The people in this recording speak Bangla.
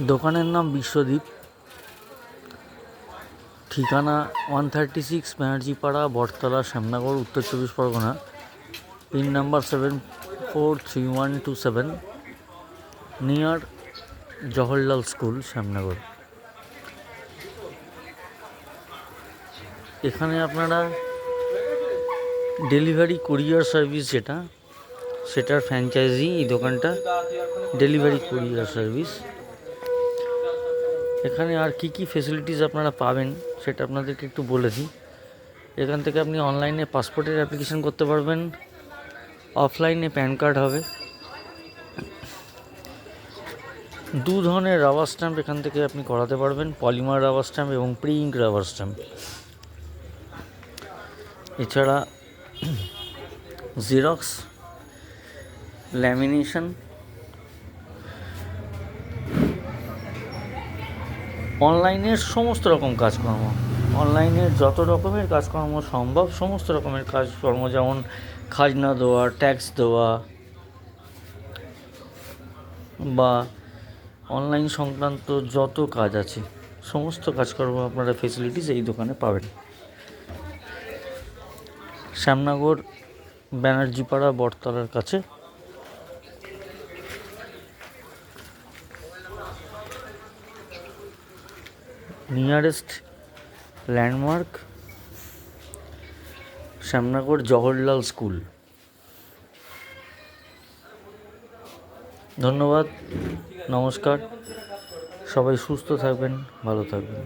দোকানের নাম বিশ্বদীপ, ঠিকানা 136 ব্যানার্জিপাড়া, বটতলা, শ্যামনগর, উত্তর 24 Pargana. Pin number 743127, near Jawaharlal school, Shyamnagar. এখানে আপনারা ডেলিভারি কুরিয়ার সার্ভিস সেটার ফ্র্যাঞ্চাইজি এই দোকানটা, ডেলিভারি কুরিয়ার সার্ভিস। এখানে আর কি কি ফেসিলিটিস আপনারা পাবেন সেটা আপনাদেরকে একটু বলে দিই। এখান থেকে আপনি অনলাইনে পাসপোর্টের অ্যাপ্লিকেশন করতে পারবেন, অফলাইনে প্যান কার্ড হবে। 2 ধরনের রাবার স্ট্যাম্প এখান থেকে আপনি করাতে পারবেন, পলিমার রাবার স্ট্যাম্প এবং প্রি ইঙ্ক রাবার স্ট্যাম্প। এছাড়া জেরক্স, ল্যামিনেশন, অনলাইনের সমস্ত রকম কাজকর্ম, অনলাইনের যত রকমের কাজকর্ম সম্ভব সমস্ত রকমের কাজকর্ম, যেমন খাজনা দেওয়া, ট্যাক্স দেওয়া বা অনলাইন সংক্রান্ত যত কাজ আছে সমস্ত কাজকর্ম আপনারা ফেসিলিটিস এই দোকানে পাবেন। শ্যামনগর ব্যানার্জিপাড়া, বটতলার কাছে। Nearest landmark Shyamnagar Jawaharlal school. ধন্যবাদ, নমস্কার, সবাই সুস্থ থাকবেন, ভালো থাকবেন।